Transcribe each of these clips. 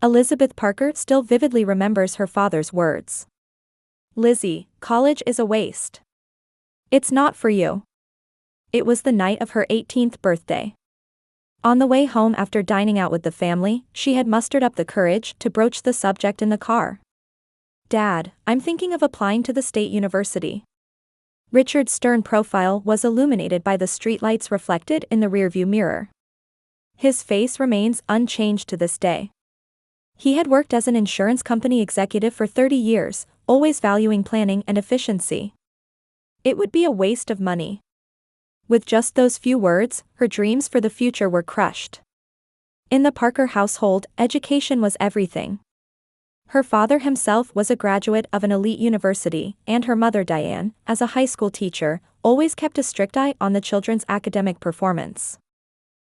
Elizabeth Parker still vividly remembers her father's words. "Lizzie, college is a waste. It's not for you." It was the night of her 18th birthday. On the way home after dining out with the family, she had mustered up the courage to broach the subject in the car. "Dad, I'm thinking of applying to the state university." Richard's stern profile was illuminated by the streetlights reflected in the rearview mirror. His face remains unchanged to this day. He had worked as an insurance company executive for 30 years, always valuing planning and efficiency. It would be a waste of money. With just those few words, her dreams for the future were crushed. In the Parker household, education was everything. Her father himself was a graduate of an elite university, and her mother Diane, as a high school teacher, always kept a strict eye on the children's academic performance.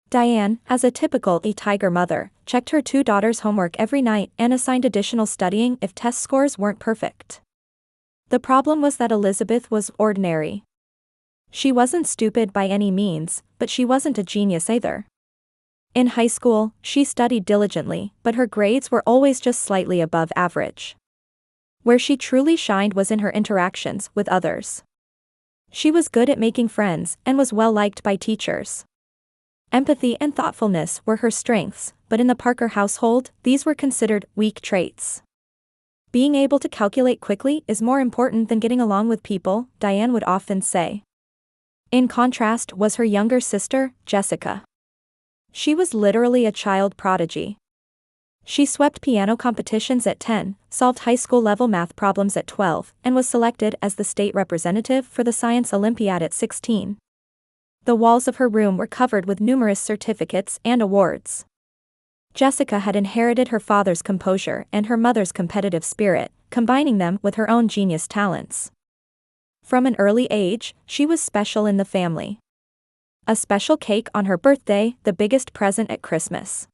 Diane, as a typical tiger mother, checked her two daughters' homework every night and assigned additional studying if test scores weren't perfect. The problem was that Elizabeth was ordinary. She wasn't stupid by any means, but she wasn't a genius either. In high school, she studied diligently, but her grades were always just slightly above average. Where she truly shined was in her interactions with others. She was good at making friends and was well liked by teachers. Empathy and thoughtfulness were her strengths, but in the Parker household, these were considered weak traits. "Being able to calculate quickly is more important than getting along with people," Diane would often say. In contrast was her younger sister, Jessica. She was literally a child prodigy. She swept piano competitions at 10, solved high school-level math problems at 12, and was selected as the state representative for the Science Olympiad at 16. The walls of her room were covered with numerous certificates and awards. Jessica had inherited her father's composure and her mother's competitive spirit, combining them with her own genius talents. From an early age, she was special in the family. A special cake on her birthday, the biggest present at Christmas.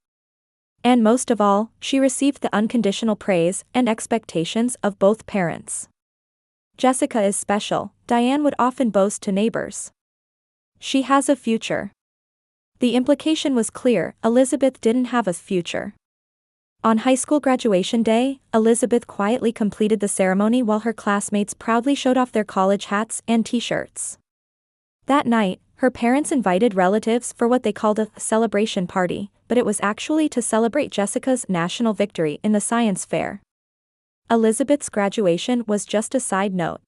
And most of all, she received the unconditional praise and expectations of both parents. "Jessica is special," Diane would often boast to neighbors. "She has a future." The implication was clear: Elizabeth didn't have a future. On high school graduation day, Elizabeth quietly completed the ceremony while her classmates proudly showed off their college hats and t-shirts. That night, her parents invited relatives for what they called a celebration party, but it was actually to celebrate Jessica's national victory in the science fair. Elizabeth's graduation was just a side note.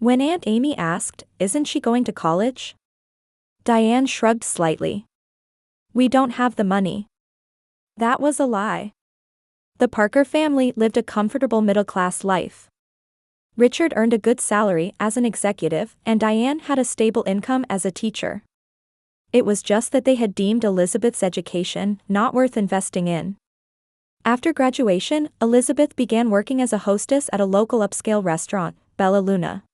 When Aunt Amy asked, "Isn't she going to college?" Diane shrugged slightly. "We don't have the money." That was a lie. The Parker family lived a comfortable middle-class life. Richard earned a good salary as an executive, and Diane had a stable income as a teacher. It was just that they had deemed Elizabeth's education not worth investing in. After graduation, Elizabeth began working as a hostess at a local upscale restaurant, Bella Luna.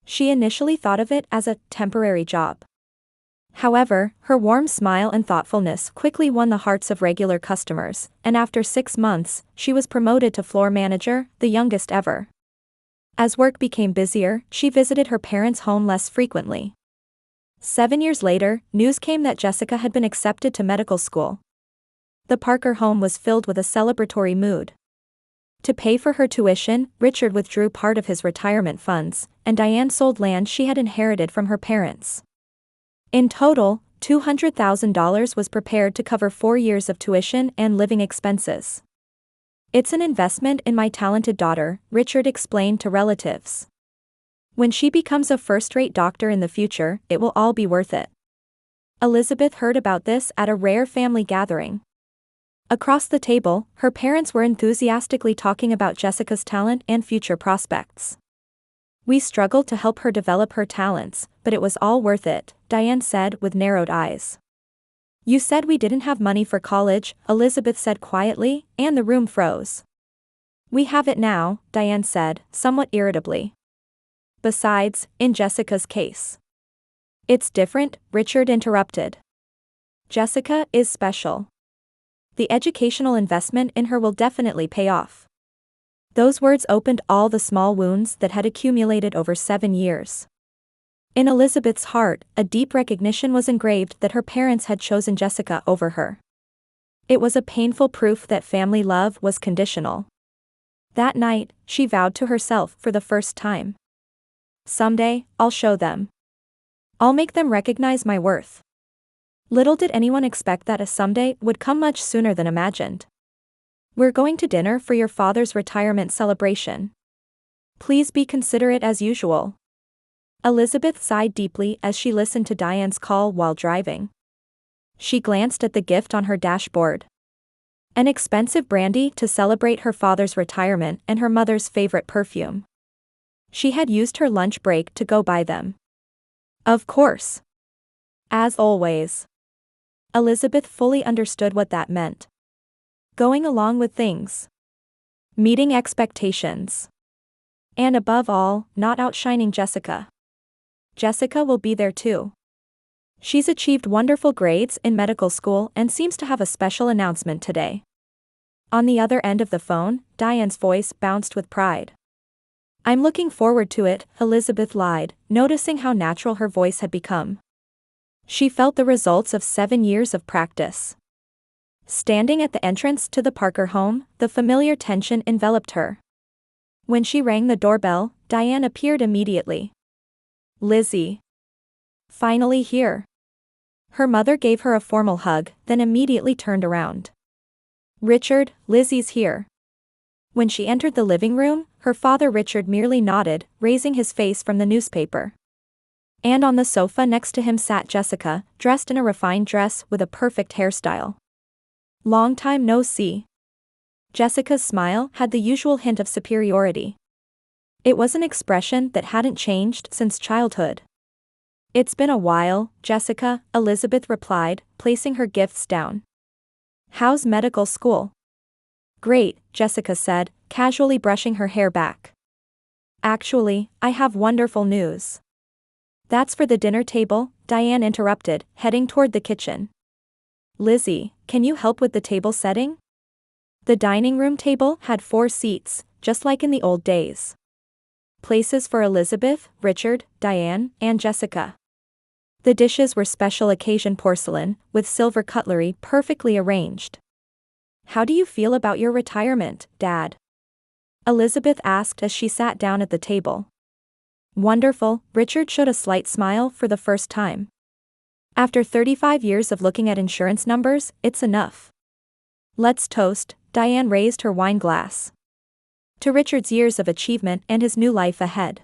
She initially thought of it as a temporary job. However, her warm smile and thoughtfulness quickly won the hearts of regular customers, and after 6 months, she was promoted to floor manager, the youngest ever. As work became busier, she visited her parents' home less frequently. 7 years later, news came that Jessica had been accepted to medical school. The Parker home was filled with a celebratory mood. To pay for her tuition, Richard withdrew part of his retirement funds, and Diane sold land she had inherited from her parents. In total, $200,000 was prepared to cover 4 years of tuition and living expenses. "It's an investment in my talented daughter," Richard explained to relatives. "When she becomes a first-rate doctor in the future, it will all be worth it." Elizabeth heard about this at a rare family gathering. Across the table, her parents were enthusiastically talking about Jessica's talent and future prospects. "We struggled to help her develop her talents, but it was all worth it," Diane said with narrowed eyes. "You said we didn't have money for college," Elizabeth said quietly, and the room froze. "We have it now," Diane said, somewhat irritably. "Besides, in Jessica's case." "It's different," Richard interrupted. "Jessica is special. The educational investment in her will definitely pay off." Those words opened all the small wounds that had accumulated over 7 years. In Elizabeth's heart, a deep recognition was engraved that her parents had chosen Jessica over her. It was a painful proof that family love was conditional. That night, she vowed to herself for the first time. Someday, I'll show them. I'll make them recognize my worth. Little did anyone expect that a someday would come much sooner than imagined. We're going to dinner for your father's retirement celebration. Please be considerate as usual. Elizabeth sighed deeply as she listened to Diane's call while driving. She glanced at the gift on her dashboard. An expensive brandy to celebrate her father's retirement and her mother's favorite perfume. She had used her lunch break to go buy them. Of course. As always. Elizabeth fully understood what that meant. Going along with things. Meeting expectations. And above all, not outshining Jessica. Jessica will be there too. She's achieved wonderful grades in medical school and seems to have a special announcement today. On the other end of the phone, Diane's voice bounced with pride. I'm looking forward to it, Elizabeth lied, noticing how natural her voice had become. She felt the results of 7 years of practice. Standing at the entrance to the Parker home, the familiar tension enveloped her. When she rang the doorbell, Diane appeared immediately. Lizzie. Finally here. Her mother gave her a formal hug, then immediately turned around. Richard, Lizzie's here. When she entered the living room, her father Richard merely nodded, raising his face from the newspaper. And on the sofa next to him sat Jessica, dressed in a refined dress with a perfect hairstyle. Long time no see. Jessica's smile had the usual hint of superiority. It was an expression that hadn't changed since childhood. It's been a while, Jessica, Elizabeth replied, placing her gifts down. How's medical school? Great, Jessica said, casually brushing her hair back. Actually, I have wonderful news. That's for the dinner table, Diane interrupted, heading toward the kitchen. Lizzie, can you help with the table setting? The dining room table had 4 seats, just like in the old days. Places for Elizabeth, Richard, Diane, and Jessica. The dishes were special occasion porcelain, with silver cutlery perfectly arranged. How do you feel about your retirement, Dad? Elizabeth asked as she sat down at the table. Wonderful, Richard showed a slight smile for the first time. After 35 years of looking at insurance numbers, it's enough. Let's toast, Diane raised her wine glass. To Richard's years of achievement and his new life ahead.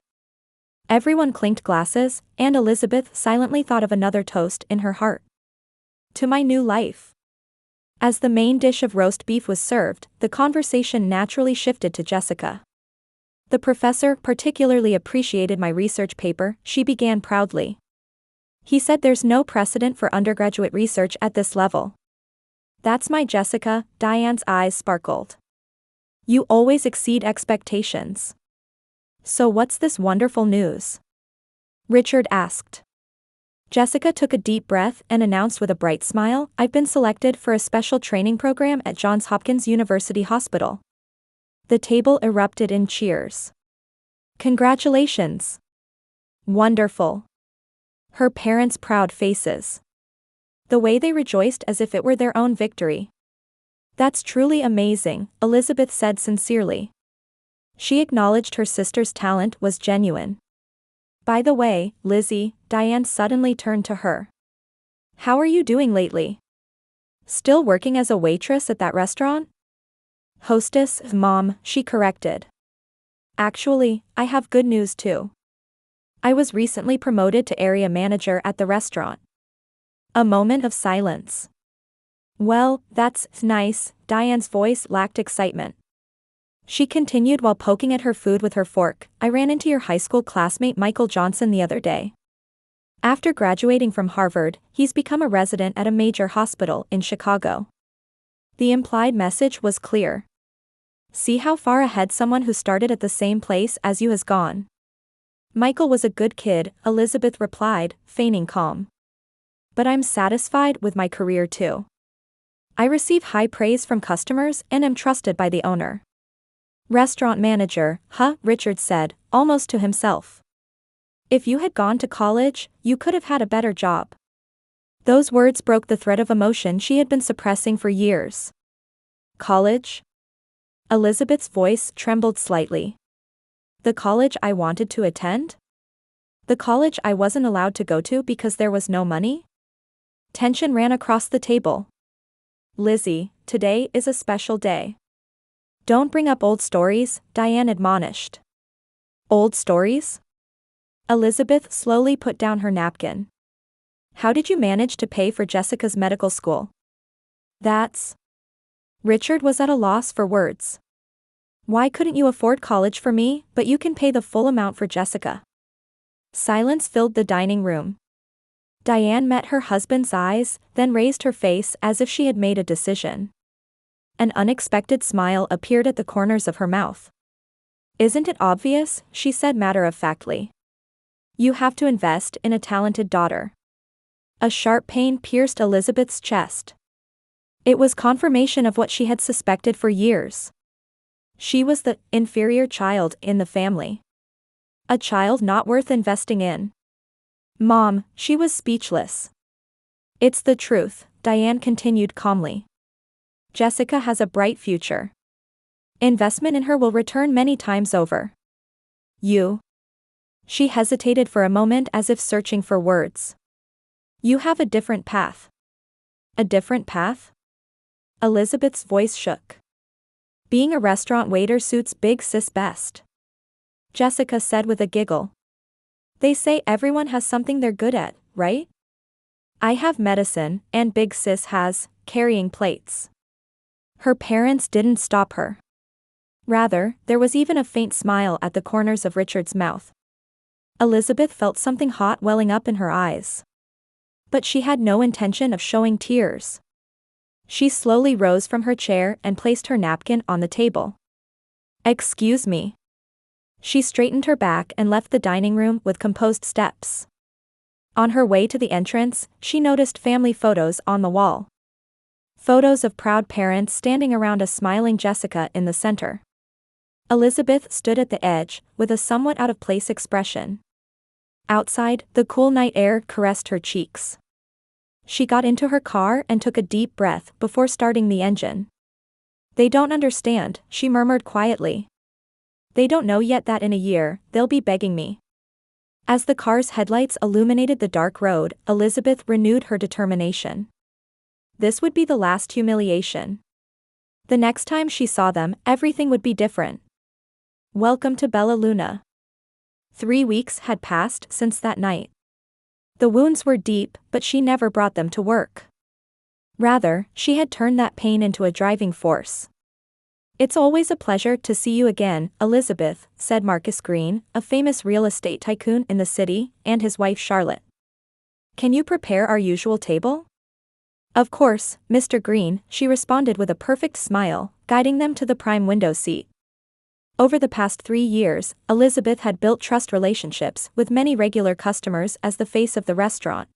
Everyone clinked glasses, and Elizabeth silently thought of another toast in her heart. To my new life. As the main dish of roast beef was served, the conversation naturally shifted to Jessica. The professor particularly appreciated my research paper, she began proudly. He said there's no precedent for undergraduate research at this level. That's my Jessica, Diane's eyes sparkled. You always exceed expectations. So what's this wonderful news? Richard asked. Jessica took a deep breath and announced with a bright smile, I've been selected for a special training program at Johns Hopkins University Hospital. The table erupted in cheers. Congratulations. Wonderful. Her parents' proud faces. The way they rejoiced as if it were their own victory. That's truly amazing, Elizabeth said sincerely. She acknowledged her sister's talent was genuine. By the way, Lizzie, Diane suddenly turned to her. How are you doing lately? Still working as a waitress at that restaurant? Hostess, Mom, she corrected. Actually, I have good news too. I was recently promoted to area manager at the restaurant. A moment of silence. Well, that's nice, Diane's voice lacked excitement. She continued while poking at her food with her fork, I ran into your high school classmate Michael Johnson the other day. After graduating from Harvard, he's become a resident at a major hospital in Chicago. The implied message was clear. See how far ahead someone who started at the same place as you has gone. Michael was a good kid, Elizabeth replied, feigning calm. But I'm satisfied with my career too. I receive high praise from customers and am trusted by the owner. Restaurant manager, Richard said, almost to himself. If you had gone to college, you could have had a better job. Those words broke the thread of emotion she had been suppressing for years. College? Elizabeth's voice trembled slightly. The college I wanted to attend? The college I wasn't allowed to go to because there was no money? Tension ran across the table. Lizzie, today is a special day. Don't bring up old stories, Diane admonished. Old stories? Elizabeth slowly put down her napkin. How did you manage to pay for Jessica's medical school? That's... Richard was at a loss for words. Why couldn't you afford college for me, but you can pay the full amount for Jessica? Silence filled the dining room. Diane met her husband's eyes, then raised her face as if she had made a decision. An unexpected smile appeared at the corners of her mouth. Isn't it obvious? She said matter-of-factly. You have to invest in a talented daughter. A sharp pain pierced Elizabeth's chest. It was confirmation of what she had suspected for years. She was the inferior child in the family. A child not worth investing in. Mom, she was speechless. It's the truth, Diane continued calmly. Jessica has a bright future. Investment in her will return many times over. You? She hesitated for a moment as if searching for words. You have a different path. A different path? Elizabeth's voice shook. Being a restaurant waiter suits Big Sis best. Jessica said with a giggle. They say everyone has something they're good at, right? I have medicine, and Big Sis has carrying plates. Her parents didn't stop her. Rather, there was even a faint smile at the corners of Richard's mouth. Elizabeth felt something hot welling up in her eyes. But she had no intention of showing tears. She slowly rose from her chair and placed her napkin on the table. Excuse me. She straightened her back and left the dining room with composed steps. On her way to the entrance, she noticed family photos on the wall. Photos of proud parents standing around a smiling Jessica in the center. Elizabeth stood at the edge, with a somewhat out-of-place expression. Outside, the cool night air caressed her cheeks. She got into her car and took a deep breath before starting the engine. They don't understand, she murmured quietly. They don't know yet that in a year, they'll be begging me. As the car's headlights illuminated the dark road, Elizabeth renewed her determination. This would be the last humiliation. The next time she saw them, everything would be different. Welcome to Bella Luna. 3 weeks had passed since that night. The wounds were deep, but she never brought them to work. Rather, she had turned that pain into a driving force. It's always a pleasure to see you again, Elizabeth, said Marcus Green, a famous real estate tycoon in the city, and his wife Charlotte. Can you prepare our usual table? Of course, Mr. Green, she responded with a perfect smile, guiding them to the prime window seat. Over the past 3 years, Elizabeth had built trust relationships with many regular customers as the face of the restaurant.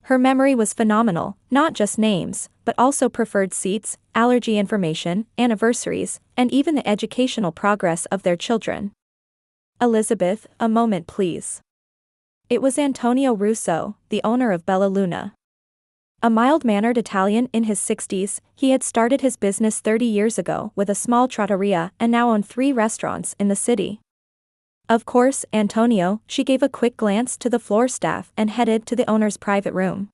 Her memory was phenomenal, not just names, but also preferred seats, allergy information, anniversaries, and even the educational progress of their children. Elizabeth, a moment please. It was Antonio Russo, the owner of Bella Luna. A mild-mannered Italian in his 60s, he had started his business 30 years ago with a small trattoria and now owned 3 restaurants in the city. Of course, Antonio, she gave a quick glance to the floor staff and headed to the owner's private room.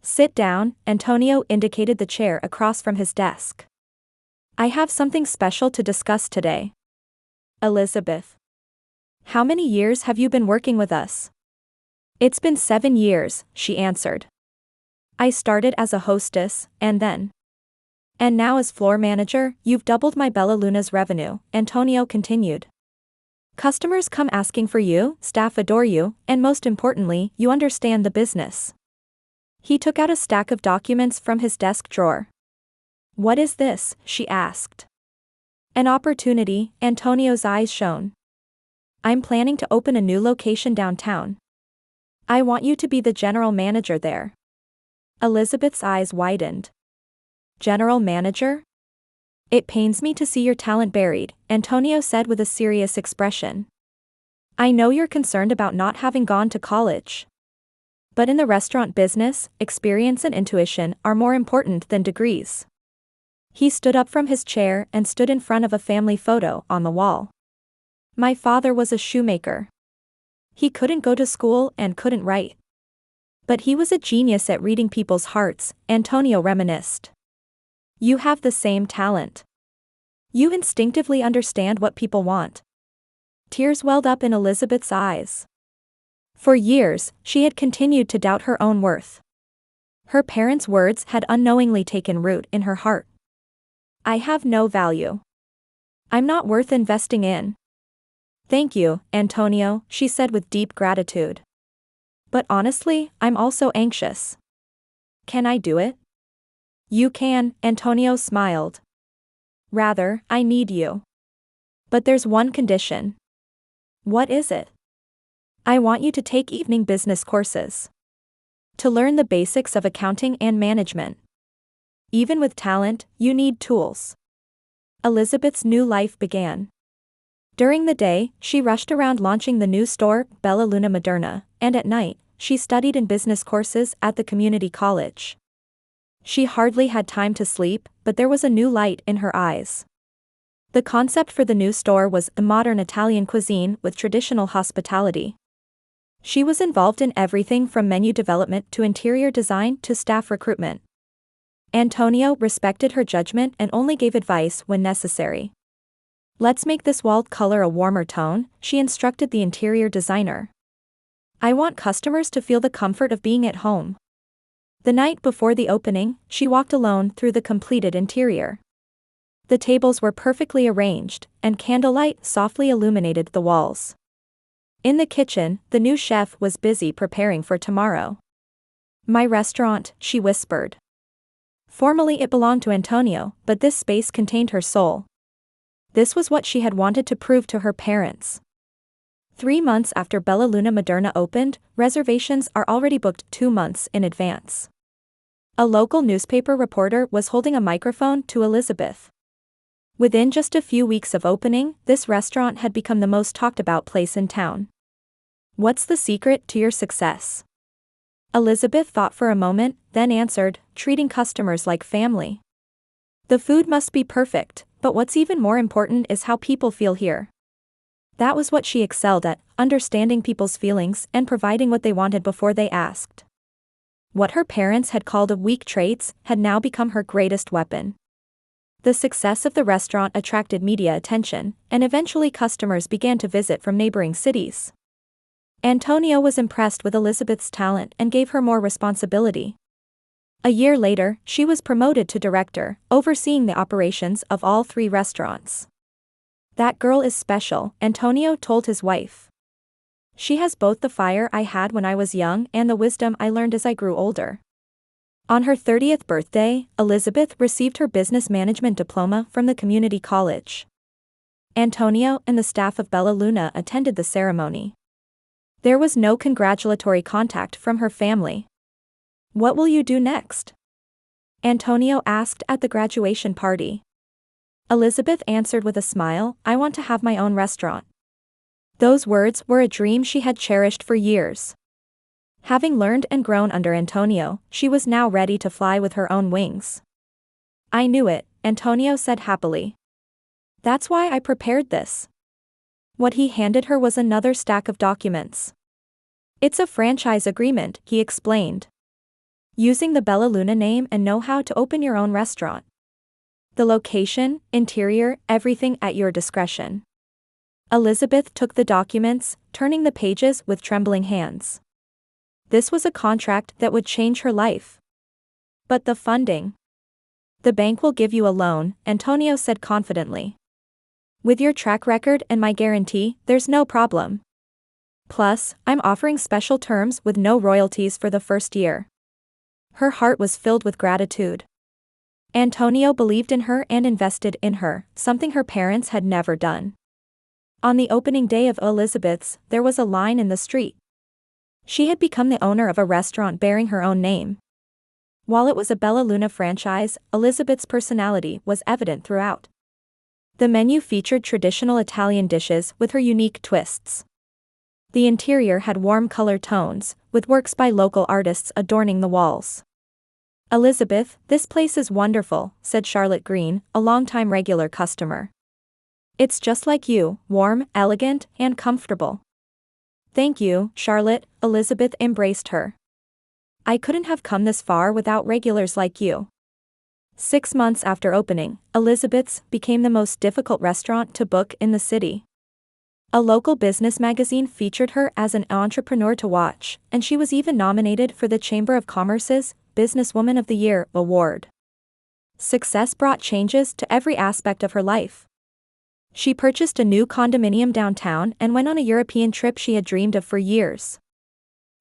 Sit down, Antonio indicated the chair across from his desk. I have something special to discuss today. Elizabeth. How many years have you been working with us? It's been 7 years, she answered. I started as a hostess, and now as floor manager, you've doubled my Bella Luna's revenue, Antonio continued. Customers come asking for you, staff adore you, and most importantly, you understand the business. He took out a stack of documents from his desk drawer. What is this? She asked. An opportunity, Antonio's eyes shone. I'm planning to open a new location downtown. I want you to be the general manager there. Elizabeth's eyes widened. General manager? It pains me to see your talent buried, Antonio said with a serious expression. I know you're concerned about not having gone to college. But in the restaurant business, experience and intuition are more important than degrees. He stood up from his chair and stood in front of a family photo on the wall. My father was a shoemaker. He couldn't go to school and couldn't write. But he was a genius at reading people's hearts, Antonio reminisced. You have the same talent. You instinctively understand what people want. Tears welled up in Elizabeth's eyes. For years, she had continued to doubt her own worth. Her parents' words had unknowingly taken root in her heart. I have no value. I'm not worth investing in. Thank you, Antonio, she said with deep gratitude. But honestly, I'm also anxious. Can I do it? You can, Antonio smiled. Rather, I need you. But there's one condition. What is it? I want you to take evening business courses. To learn the basics of accounting and management. Even with talent, you need tools. Elizabeth's new life began. During the day, she rushed around launching the new store, Bella Luna Moderna, and at night, she studied in business courses at the community college. She hardly had time to sleep, but there was a new light in her eyes. The concept for the new store was the modern Italian cuisine with traditional hospitality. She was involved in everything from menu development to interior design to staff recruitment. Antonio respected her judgment and only gave advice when necessary. Let's make this wall color a warmer tone, she instructed the interior designer. I want customers to feel the comfort of being at home. The night before the opening, she walked alone through the completed interior. The tables were perfectly arranged, and candlelight softly illuminated the walls. In the kitchen, the new chef was busy preparing for tomorrow. My restaurant, she whispered. Formally it belonged to Antonio, but this space contained her soul. This was what she had wanted to prove to her parents. 3 months after Bella Luna Moderna opened, reservations are already booked 2 months in advance. A local newspaper reporter was holding a microphone to Elizabeth. Within just a few weeks of opening, this restaurant had become the most talked about place in town. What's the secret to your success? Elizabeth thought for a moment, then answered, treating customers like family. The food must be perfect, but what's even more important is how people feel here. That was what she excelled at, understanding people's feelings and providing what they wanted before they asked. What her parents had called weak traits had now become her greatest weapon. The success of the restaurant attracted media attention, and eventually customers began to visit from neighboring cities. Antonio was impressed with Elizabeth's talent and gave her more responsibility. A year later, she was promoted to director, overseeing the operations of all 3 restaurants. That girl is special, Antonio told his wife. She has both the fire I had when I was young and the wisdom I learned as I grew older. On her 30th birthday, Elizabeth received her business management diploma from the community college. Antonio and the staff of Bella Luna attended the ceremony. There was no congratulatory contact from her family. What will you do next? Antonio asked at the graduation party. Elizabeth answered with a smile, I want to have my own restaurant. Those words were a dream she had cherished for years. Having learned and grown under Antonio, she was now ready to fly with her own wings. I knew it, Antonio said happily. That's why I prepared this. What he handed her was another stack of documents. It's a franchise agreement, he explained. Using the Bella Luna name and know-how to open your own restaurant. The location, interior, everything at your discretion. Elizabeth took the documents, turning the pages with trembling hands. This was a contract that would change her life. But the funding. The bank will give you a loan, Antonio said confidently. With your track record and my guarantee, there's no problem. Plus, I'm offering special terms with no royalties for the first year. Her heart was filled with gratitude. Antonio believed in her and invested in her, something her parents had never done. On the opening day of Elizabeth's, there was a line in the street. She had become the owner of a restaurant bearing her own name. While it was a Bella Luna franchise, Elizabeth's personality was evident throughout. The menu featured traditional Italian dishes with her unique twists. The interior had warm color tones, with works by local artists adorning the walls. "Elizabeth, this place is wonderful," said Charlotte Green, a longtime regular customer. "It's just like you, warm, elegant, and comfortable." "Thank you, Charlotte," Elizabeth embraced her. "I couldn't have come this far without regulars like you." 6 months after opening, Elizabeth's became the most difficult restaurant to book in the city. A local business magazine featured her as an entrepreneur to watch, and she was even nominated for the Chamber of Commerce's Businesswoman of the Year award. Success brought changes to every aspect of her life. She purchased a new condominium downtown and went on a European trip she had dreamed of for years.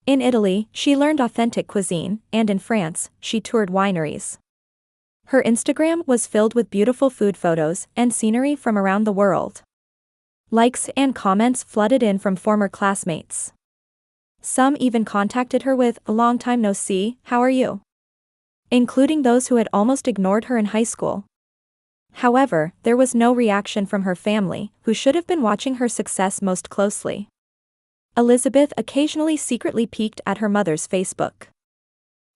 In Italy, she learned authentic cuisine, and in France, she toured wineries. Her Instagram was filled with beautiful food photos and scenery from around the world. Likes and comments flooded in from former classmates. Some even contacted her with, "A long time no see, how are you?" including those who had almost ignored her in high school. However, there was no reaction from her family, who should have been watching her success most closely. Elizabeth occasionally secretly peeked at her mother's Facebook.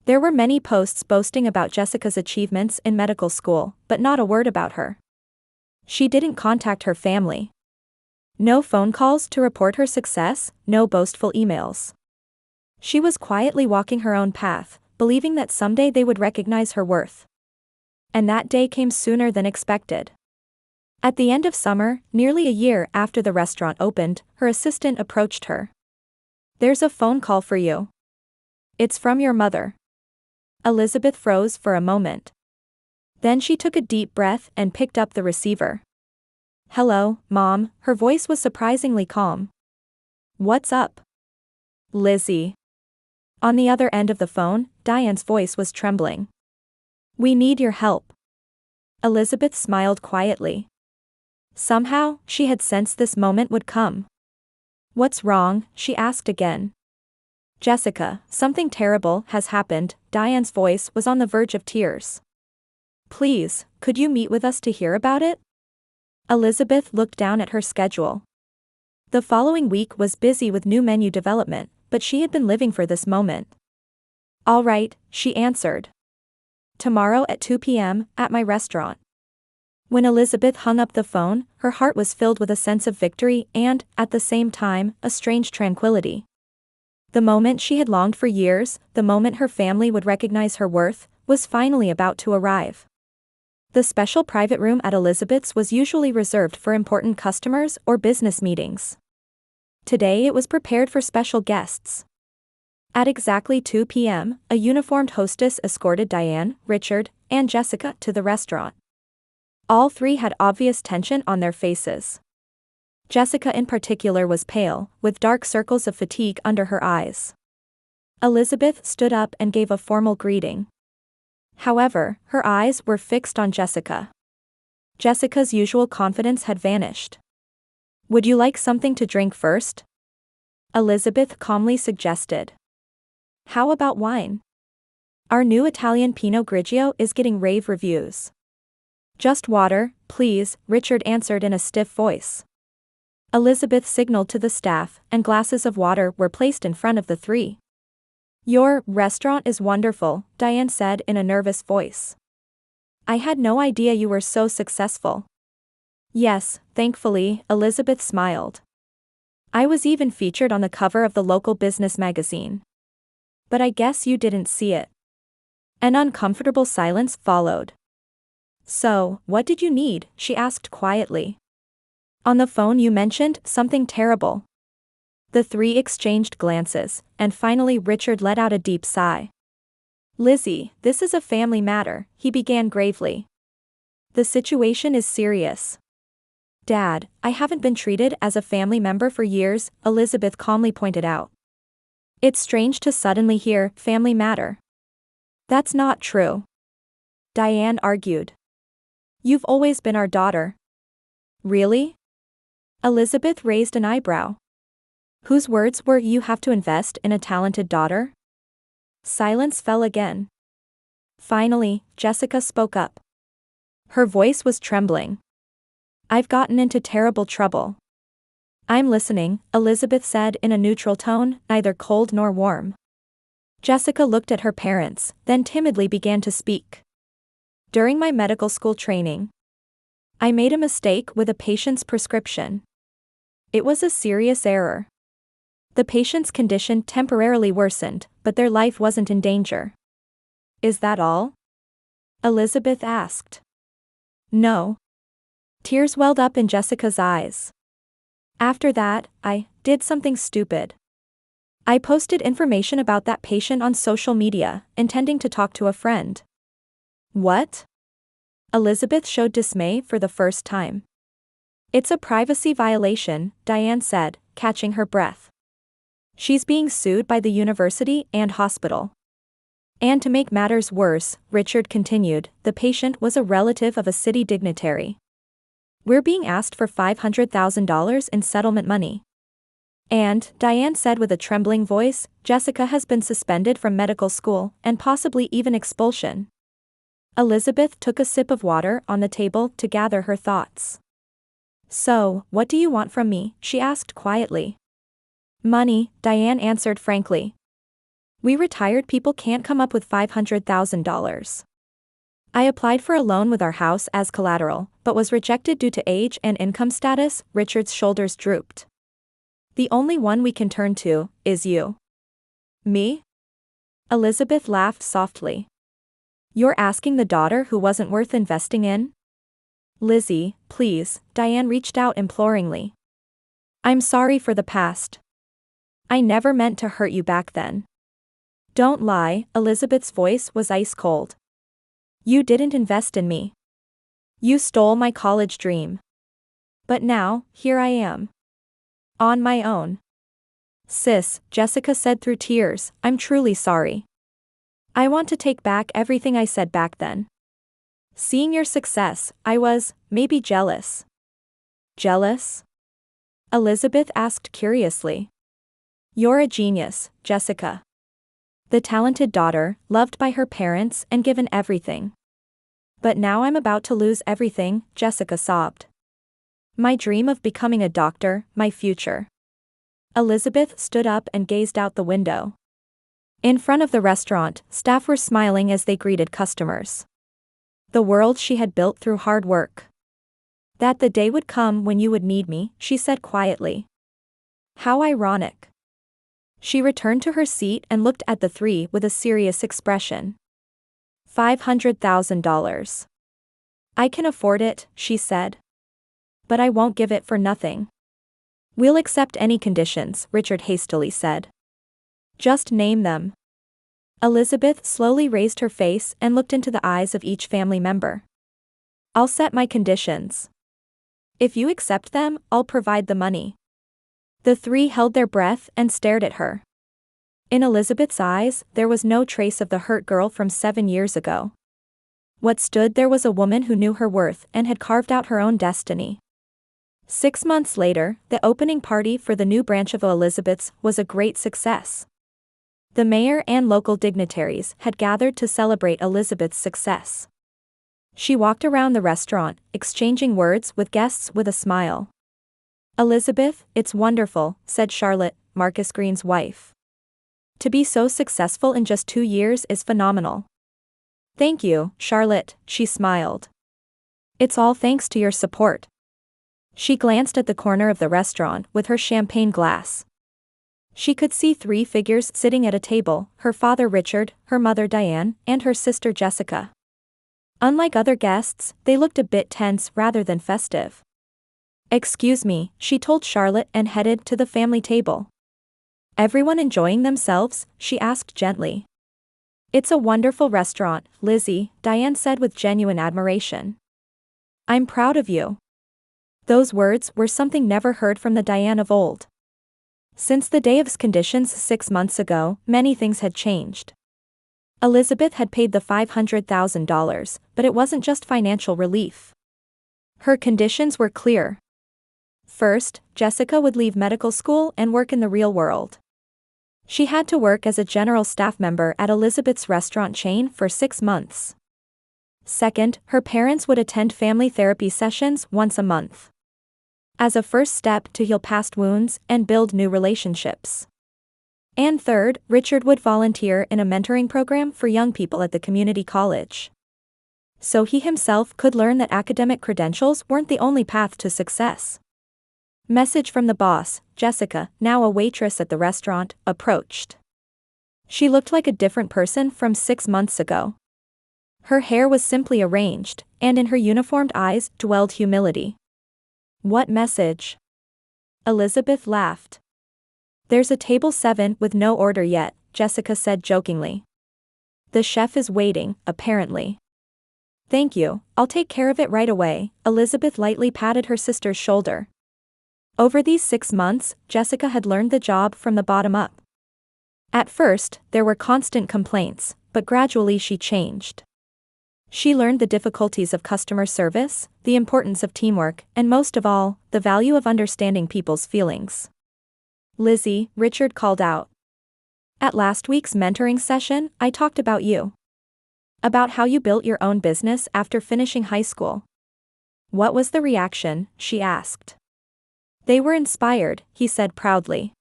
There were many posts boasting about Jessica's achievements in medical school, but not a word about her. She didn't contact her family. No phone calls to report her success, no boastful emails. She was quietly walking her own path, believing that someday they would recognize her worth. And that day came sooner than expected. At the end of summer, nearly a year after the restaurant opened, her assistant approached her. "There's a phone call for you. It's from your mother." Elizabeth froze for a moment. Then she took a deep breath and picked up the receiver. "Hello, Mom," her voice was surprisingly calm. "What's up?" "Lizzie." On the other end of the phone, Diane's voice was trembling. "We need your help." Elizabeth smiled quietly. Somehow, she had sensed this moment would come. "What's wrong?" she asked again. "Jessica, something terrible has happened." Diane's voice was on the verge of tears. "Please, could you meet with us to hear about it?" Elizabeth looked down at her schedule. The following week was busy with new menu development, but she had been living for this moment. "All right," she answered. "Tomorrow at 2 p.m., at my restaurant." When Elizabeth hung up the phone, her heart was filled with a sense of victory and, at the same time, a strange tranquility. The moment she had longed for years, the moment her family would recognize her worth, was finally about to arrive. The special private room at Elizabeth's was usually reserved for important customers or business meetings. Today it was prepared for special guests. At exactly 2 p.m., a uniformed hostess escorted Diane, Richard, and Jessica to the restaurant. All three had obvious tension on their faces. Jessica in particular was pale, with dark circles of fatigue under her eyes. Elizabeth stood up and gave a formal greeting. However, her eyes were fixed on Jessica. Jessica's usual confidence had vanished. "Would you like something to drink first?" Elizabeth calmly suggested. "How about wine? Our new Italian Pinot Grigio is getting rave reviews." "Just water, please," Richard answered in a stiff voice. Elizabeth signaled to the staff, and glasses of water were placed in front of the three. "Your restaurant is wonderful," Diane said in a nervous voice. "I had no idea you were so successful." "Yes, thankfully," Elizabeth smiled. "I was even featured on the cover of the local business magazine. But I guess you didn't see it." An uncomfortable silence followed. "So, what did you need?" she asked quietly. "On the phone you mentioned something terrible." The three exchanged glances, and finally Richard let out a deep sigh. "Lizzie, this is a family matter," he began gravely. "The situation is serious." "Dad, I haven't been treated as a family member for years," Elizabeth calmly pointed out. "It's strange to suddenly hear family matter." "That's not true," Diane argued. "You've always been our daughter." "Really?" Elizabeth raised an eyebrow. Whose words were "you have to invest in a talented daughter"? Silence fell again. Finally, Jessica spoke up. Her voice was trembling. "I've gotten into terrible trouble." I'm listening, Elizabeth said in a neutral tone, neither cold nor warm. Jessica looked at her parents, then timidly began to speak. During my medical school training, I made a mistake with a patient's prescription. It was a serious error. The patient's condition temporarily worsened, but their life wasn't in danger. Is that all? Elizabeth asked. No. Tears welled up in Jessica's eyes. After that, I did something stupid. I posted information about that patient on social media, intending to talk to a friend. What? Elizabeth showed dismay for the first time. It's a privacy violation, Diane said, catching her breath. She's being sued by the university and hospital. And to make matters worse, Richard continued, the patient was a relative of a city dignitary. We're being asked for $500,000 in settlement money. And, Diane said with a trembling voice, Jessica has been suspended from medical school, and possibly even expulsion. Elizabeth took a sip of water on the table to gather her thoughts. So, what do you want from me? She asked quietly. Money, Diane answered frankly. We retired people can't come up with $500,000. I applied for a loan with our house as collateral, but was rejected due to age and income status. Richard's shoulders drooped. The only one we can turn to is you. Me? Elizabeth laughed softly. You're asking the daughter who wasn't worth investing in? Lizzie, please, Diane reached out imploringly. I'm sorry for the past. I never meant to hurt you back then. Don't lie, Elizabeth's voice was ice cold. You didn't invest in me. You stole my college dream. But now, here I am. On my own. Sis, Jessica said through tears, I'm truly sorry. I want to take back everything I said back then. Seeing your success, I was, maybe jealous. Jealous? Elizabeth asked curiously. You're a genius, Jessica. The talented daughter, loved by her parents and given everything. But now I'm about to lose everything, Jessica sobbed. My dream of becoming a doctor, my future. Elizabeth stood up and gazed out the window. In front of the restaurant, staff were smiling as they greeted customers. The world she had built through hard work. That the day would come when you would need me, she said quietly. How ironic. She returned to her seat and looked at the three with a serious expression. $500,000. I can afford it, she said. But I won't give it for nothing. We'll accept any conditions, Richard hastily said. Just name them. Elizabeth slowly raised her face and looked into the eyes of each family member. I'll set my conditions. If you accept them, I'll provide the money. The three held their breath and stared at her. In Elizabeth's eyes, there was no trace of the hurt girl from 7 years ago. What stood there was a woman who knew her worth and had carved out her own destiny. 6 months later, the opening party for the new branch of Elizabeth's was a great success. The mayor and local dignitaries had gathered to celebrate Elizabeth's success. She walked around the restaurant, exchanging words with guests with a smile. Elizabeth, it's wonderful, said Charlotte, Marcus Green's wife. To be so successful in just 2 years is phenomenal. Thank you, Charlotte, she smiled. It's all thanks to your support. She glanced at the corner of the restaurant with her champagne glass. She could see 3 figures sitting at a table, her father Richard, her mother Diane, and her sister Jessica. Unlike other guests, they looked a bit tense rather than festive. Excuse me, she told Charlotte and headed to the family table. Everyone enjoying themselves? She asked gently. It's a wonderful restaurant, Lizzie, Diane said with genuine admiration. I'm proud of you. Those words were something never heard from the Diane of old. Since the day of conditions 6 months ago, many things had changed. Elizabeth had paid the $500,000, but it wasn't just financial relief. Her conditions were clear. First, Jessica would leave medical school and work in the real world. She had to work as a general staff member at Elizabeth's restaurant chain for 6 months. Second, her parents would attend family therapy sessions once a month. as a first step to heal past wounds and build new relationships. And third, Richard would volunteer in a mentoring program for young people at the community college, so he himself could learn that academic credentials weren't the only path to success. Message from the boss. Jessica, now a waitress at the restaurant, approached. She looked like a different person from 6 months ago. Her hair was simply arranged, and in her uniformed eyes dwelled humility. What message? Elizabeth laughed. There's a table 7 with no order yet, Jessica said jokingly. The chef is waiting, apparently. Thank you, I'll take care of it right away, Elizabeth lightly patted her sister's shoulder. Over these 6 months, Jessica had learned the job from the bottom up. At first, there were constant complaints, but gradually she changed. She learned the difficulties of customer service, the importance of teamwork, and most of all, the value of understanding people's feelings. Lizzie, Richard called out. At last week's mentoring session, I talked about you. About how you built your own business after finishing high school. What was the reaction? She asked. They were inspired, he said proudly.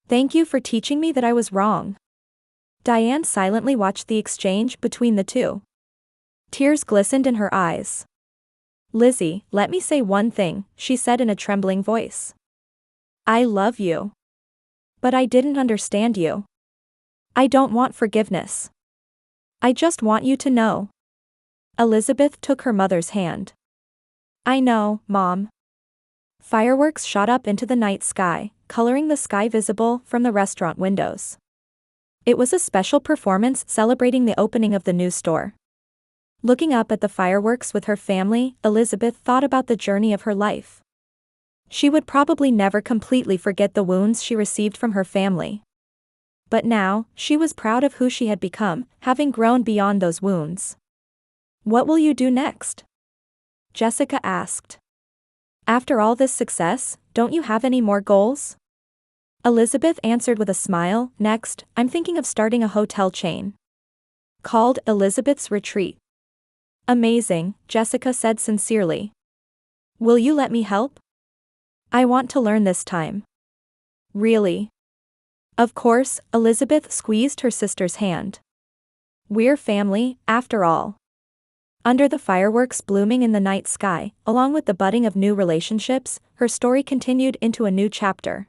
Thank you for teaching me that I was wrong. Diane silently watched the exchange between the two. Tears glistened in her eyes. Lizzie, let me say one thing, she said in a trembling voice. I love you. But I didn't understand you. I don't want forgiveness. I just want you to know. Elizabeth took her mother's hand. I know, Mom. Fireworks shot up into the night sky, coloring the sky visible from the restaurant windows. It was a special performance celebrating the opening of the new store. Looking up at the fireworks with her family, Elizabeth thought about the journey of her life. She would probably never completely forget the wounds she received from her family. But now, she was proud of who she had become, having grown beyond those wounds. What will you do next? Jessica asked. After all this success, don't you have any more goals? Elizabeth answered with a smile. Next, I'm thinking of starting a hotel chain called Elizabeth's Retreat. Amazing, Jessica said sincerely. Will you let me help? I want to learn this time. Really? Of course, Elizabeth squeezed her sister's hand. We're family, after all. Under the fireworks blooming in the night sky, along with the budding of new relationships, her story continued into a new chapter.